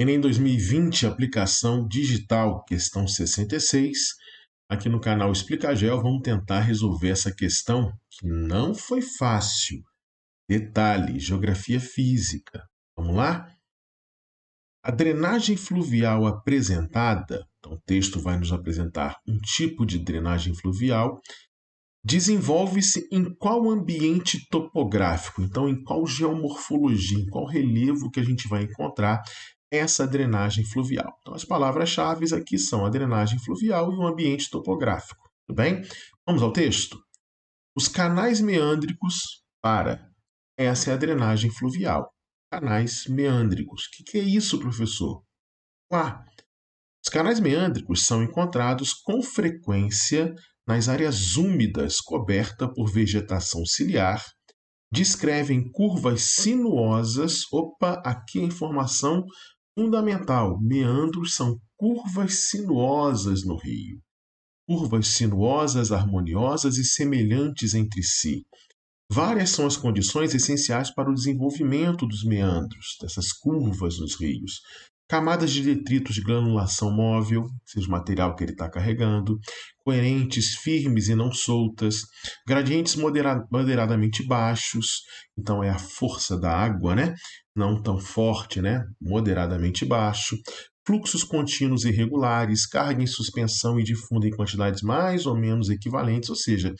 Enem 2020, aplicação digital, questão 66. Aqui no canal ExplicaGel, vamos tentar resolver essa questão que não foi fácil. Detalhe, geografia física. Vamos lá? A drenagem fluvial apresentada, então o texto vai nos apresentar um tipo de drenagem fluvial, desenvolve-se em qual ambiente topográfico? Então, em qual geomorfologia, em qual relevo que a gente vai encontrar essa drenagem fluvial? Então, as palavras-chave aqui são a drenagem fluvial e o ambiente topográfico. Tudo bem? Vamos ao texto? Os canais meândricos essa é a drenagem fluvial. Canais meândricos. O que é isso, professor? Os canais meândricos são encontrados com frequência nas áreas úmidas cobertas por vegetação ciliar, descrevem curvas sinuosas. Aqui a informação fundamental. Meandros são curvas sinuosas no rio. Curvas sinuosas, harmoniosas e semelhantes entre si. Várias são as condições essenciais para o desenvolvimento dos meandros, dessas curvas nos rios. Camadas de detritos de granulação móvel, seja o material que ele está carregando, coerentes, firmes e não soltas, gradientes moderadamente baixos, então é a força da água, né? Não tão forte, né? Moderadamente baixo. Fluxos contínuos e regulares, carga em suspensão e difunda em quantidades mais ou menos equivalentes, ou seja,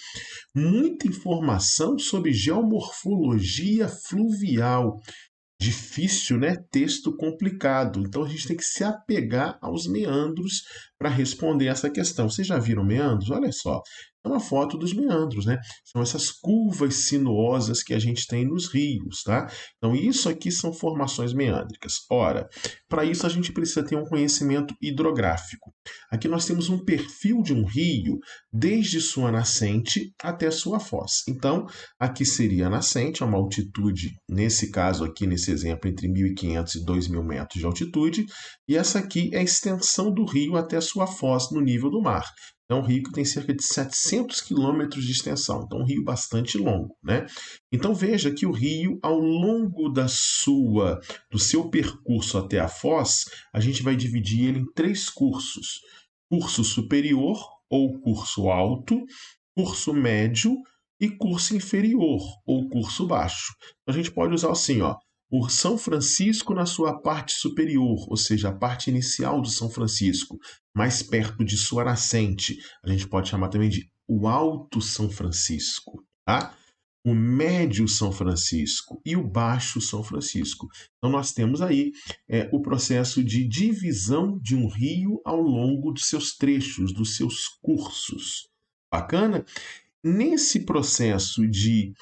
muita informação sobre geomorfologia fluvial. Difícil, né? Texto complicado. Então a gente tem que se apegar aos meandros para responder essa questão. Vocês já viram meandros? Olha só. É uma foto dos meandros, né? São essas curvas sinuosas que a gente tem nos rios, tá? Então isso aqui são formações meândricas. Ora, para isso a gente precisa ter um conhecimento hidrográfico. Aqui nós temos um perfil de um rio desde sua nascente até sua foz. Então, aqui seria a nascente, a uma altitude, nesse caso aqui, nesse exemplo, entre 1.500 e 2.000 metros de altitude, e essa aqui é a extensão do rio até a sua foz no nível do mar. É um rio que tem cerca de 700 quilômetros de extensão, então um rio bastante longo, né? Então veja que o rio, ao longo do seu percurso até a foz, a gente vai dividir ele em 3 cursos. Curso superior ou curso alto, curso médio e curso inferior ou curso baixo. Então, a gente pode usar assim, ó, o São Francisco na sua parte superior, ou seja, a parte inicial do São Francisco, mais perto de sua nascente. A gente pode chamar também de o Alto São Francisco, tá? O Médio São Francisco e o Baixo São Francisco. Então nós temos aí o processo de divisão de um rio ao longo dos seus trechos, dos seus cursos. Bacana? Nesse processo de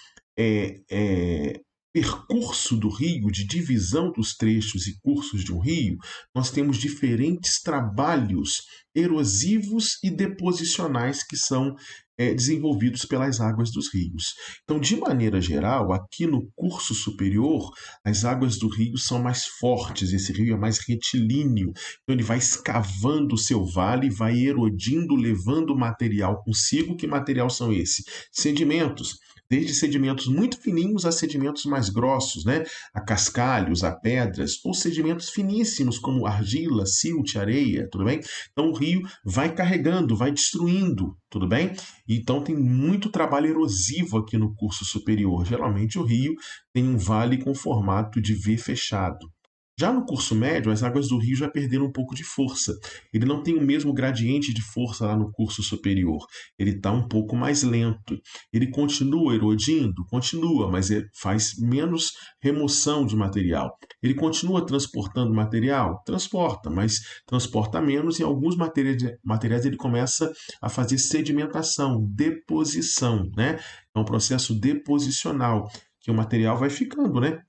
percurso do rio, de divisão dos trechos e cursos de um rio, nós temos diferentes trabalhos erosivos e deposicionais que são desenvolvidos pelas águas dos rios. Então, de maneira geral, aqui no curso superior, as águas do rio são mais fortes, esse rio é mais retilíneo, então ele vai escavando o seu vale, vai erodindo, levando material consigo. Que material são esses? Sedimentos. Desde sedimentos muito fininhos a sedimentos mais grossos, né? A cascalhos, a pedras, ou sedimentos finíssimos como argila, silt, areia, tudo bem? Então o rio vai carregando, vai destruindo, tudo bem? Então tem muito trabalho erosivo aqui no curso superior. Geralmente o rio tem um vale com formato de V fechado. Já no curso médio, as águas do rio já perderam um pouco de força. Ele não tem o mesmo gradiente de força lá no curso superior. Ele está um pouco mais lento. Ele continua erodindo? Continua, mas faz menos remoção de material. Ele continua transportando material? Transporta, mas transporta menos. E em alguns materiais ele começa a fazer sedimentação, deposição, né? É um processo deposicional, que o material vai ficando, né?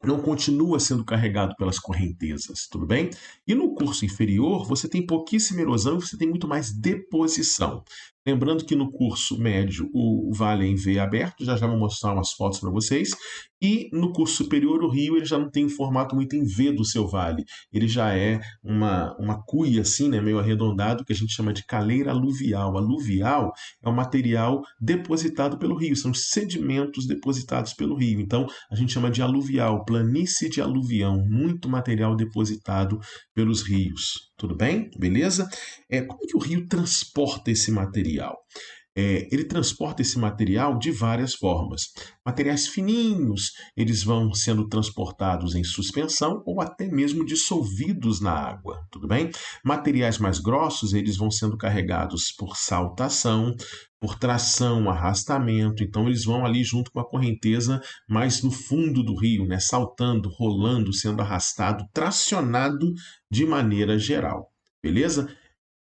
Não continua sendo carregado pelas correntezas, tudo bem? E no curso inferior, você tem pouquíssima erosão e você tem muito mais deposição. Lembrando que no curso médio o vale é em V aberto, já vou mostrar umas fotos para vocês, e no curso superior o rio ele já não tem um formato muito em V do seu vale, ele já é uma cuia assim, né, meio arredondado, que a gente chama de caleira aluvial. Aluvial é o material depositado pelo rio, são sedimentos depositados pelo rio, então a gente chama de aluvial, planície de aluvião, muito material depositado pelos rios. Tudo bem? Beleza? Como que o rio transporta esse material? Ele transporta esse material de várias formas. Materiais fininhos, eles vão sendo transportados em suspensão ou até mesmo dissolvidos na água, tudo bem? Materiais mais grossos, eles vão sendo carregados por saltação, por tração, arrastamento, então eles vão ali junto com a correnteza mais no fundo do rio, né? Saltando, rolando, sendo arrastado, tracionado de maneira geral, beleza?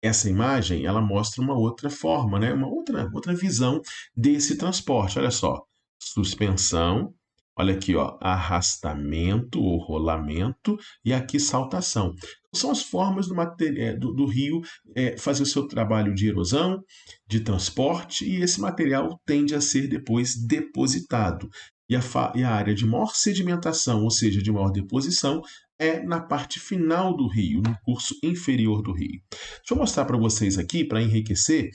Essa imagem ela mostra uma outra forma, né? Uma outra visão desse transporte. Olha só, suspensão, olha aqui, ó, arrastamento ou rolamento e aqui saltação. São as formas do rio fazer o seu trabalho de erosão, de transporte, e esse material tende a ser depois depositado. E a área de maior sedimentação, ou seja, de maior deposição, é na parte final do rio, no curso inferior do rio. Deixa eu mostrar para vocês aqui, para enriquecer,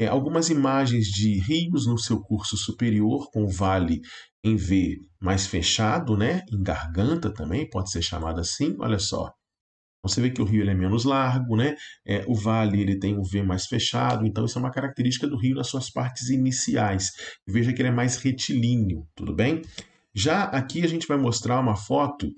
algumas imagens de rios no seu curso superior, com o vale em V mais fechado, né? Em garganta também, pode ser chamado assim, olha só. Você vê que o rio ele é menos largo, né? O vale ele tem um V mais fechado, então isso é uma característica do rio nas suas partes iniciais. Veja que ele é mais retilíneo, tudo bem? Já aqui a gente vai mostrar uma foto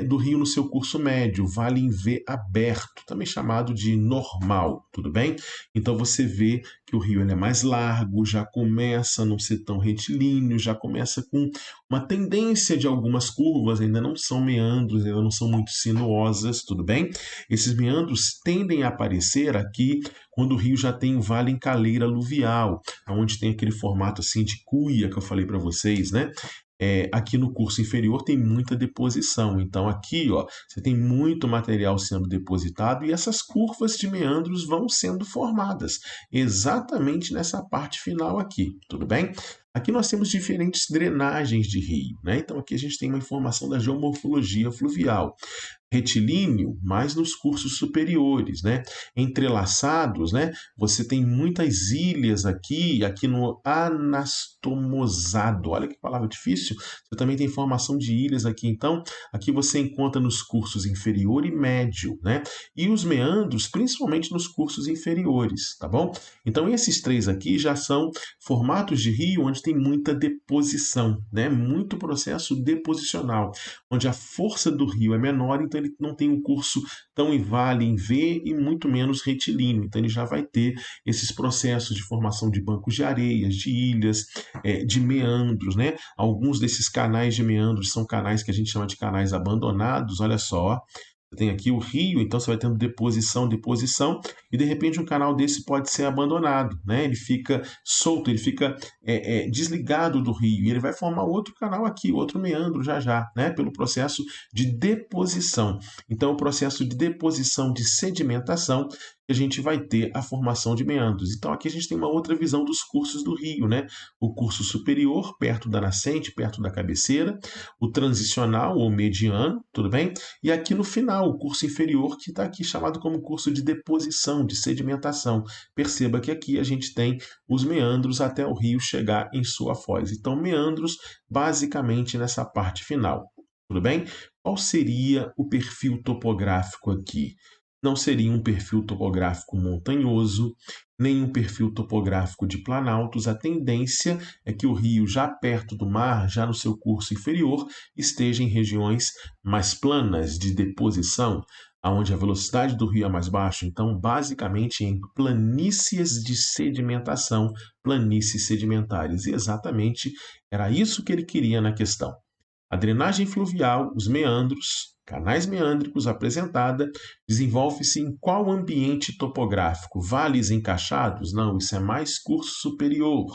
do rio no seu curso médio, vale em V aberto, também chamado de normal, tudo bem? Então você vê que o rio ele é mais largo, já começa a não ser tão retilíneo, já começa com uma tendência de algumas curvas, ainda não são meandros, ainda não são muito sinuosas, tudo bem? Esses meandros tendem a aparecer aqui quando o rio já tem um vale em caleira aluvial, onde tem aquele formato assim de cuia que eu falei para vocês, né? Aqui no curso inferior tem muita deposição, então aqui ó, você tem muito material sendo depositado e essas curvas de meandros vão sendo formadas exatamente nessa parte final aqui, tudo bem? Aqui nós temos diferentes drenagens de rio, né? Então aqui a gente tem uma informação da geomorfologia fluvial. Retilíneo, mais nos cursos superiores, né? Entrelaçados, né? Você tem muitas ilhas aqui no anastomosado. Olha que palavra difícil. Você também tem formação de ilhas aqui, então, aqui você encontra nos cursos inferior e médio, né? E os meandros, principalmente nos cursos inferiores, tá bom? Então, esses três aqui já são formatos de rio onde tem muita deposição, né? Muito processo deposicional, onde a força do rio é menor, então ele não tem um curso tão em vale, em V e muito menos retilíneo. Então ele já vai ter esses processos de formação de bancos de areias, de ilhas, de meandros, né? Alguns desses canais de meandros são canais que a gente chama de canais abandonados, olha só. Você tem aqui o rio, então você vai tendo deposição, e de repente um canal desse pode ser abandonado, né? Ele fica solto, ele fica desligado do rio, e ele vai formar outro canal aqui, outro meandro já, né? Pelo processo de deposição. Então, o processo de deposição, de sedimentação, a gente vai ter a formação de meandros. Então, aqui a gente tem uma outra visão dos cursos do rio, né? O curso superior, perto da nascente, perto da cabeceira, o transicional ou mediano, tudo bem? E aqui no final, o curso inferior, que está aqui chamado como curso de deposição, de sedimentação. Perceba que aqui a gente tem os meandros até o rio chegar em sua foz. Então, meandros basicamente nessa parte final. Tudo bem? Qual seria o perfil topográfico aqui? Não seria um perfil topográfico montanhoso, nem um perfil topográfico de planaltos. A tendência é que o rio, já perto do mar, já no seu curso inferior, esteja em regiões mais planas de deposição, onde a velocidade do rio é mais baixa. Então, basicamente, em planícies de sedimentação, planícies sedimentares. E exatamente era isso que ele queria na questão. A drenagem fluvial, os meandros, canais meândricos apresentada, desenvolve-se em qual ambiente topográfico? Vales encaixados? Não, isso é mais curso superior.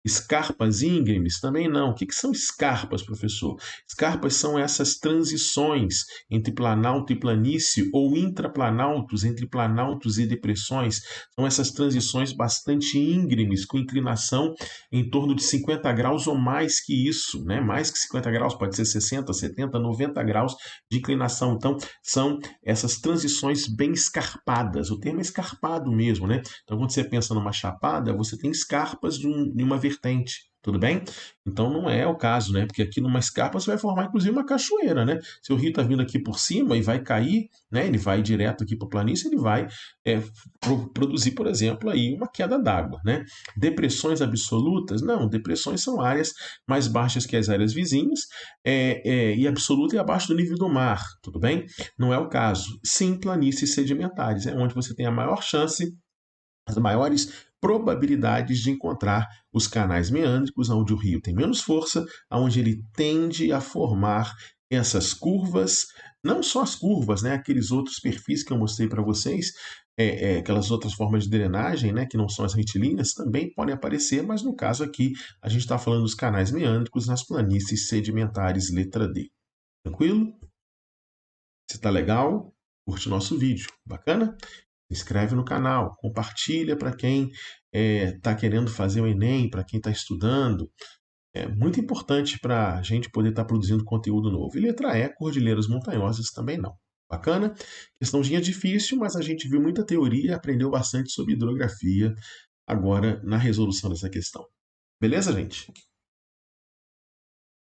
Escarpas íngremes? Também não. O que são escarpas, professor? Escarpas são essas transições entre planalto e planície ou intraplanaltos, entre planaltos e depressões. São essas transições bastante íngremes, com inclinação em torno de 50 graus ou mais que isso, né? Mais que 50 graus, pode ser 60, 70, 90 graus de inclinação. Então, são essas transições bem escarpadas. O termo é escarpado mesmo, né? Então, quando você pensa numa chapada, você tem escarpas de uma vertente. Tudo bem? Então não é o caso, né? Porque aqui numa escarpa você vai formar inclusive uma cachoeira, né? Se o rio está vindo aqui por cima e vai cair, né? Ele vai direto aqui para a planície, ele vai produzir, por exemplo, aí uma queda d'água, né? Depressões absolutas? Não, depressões são áreas mais baixas que as áreas vizinhas e absoluta e abaixo do nível do mar, tudo bem? Não é o caso. Sim, planícies sedimentares, é onde você tem a maior chance, as maiores probabilidades de encontrar os canais meândricos, onde o rio tem menos força, onde ele tende a formar essas curvas, não só as curvas, né, aqueles outros perfis que eu mostrei para vocês, aquelas outras formas de drenagem, né, que não são as retilíneas, também podem aparecer, mas no caso aqui a gente está falando dos canais meândricos nas planícies sedimentares, letra D. Tranquilo? Se tá legal, curte o nosso vídeo. Bacana? Se inscreve no canal, compartilha para quem está querendo fazer o Enem, para quem está estudando. É muito importante para a gente poder estar produzindo conteúdo novo. E letra E, Cordilheiras Montanhosas também não. Bacana? Questãozinha difícil, mas a gente viu muita teoria e aprendeu bastante sobre hidrografia agora na resolução dessa questão. Beleza, gente?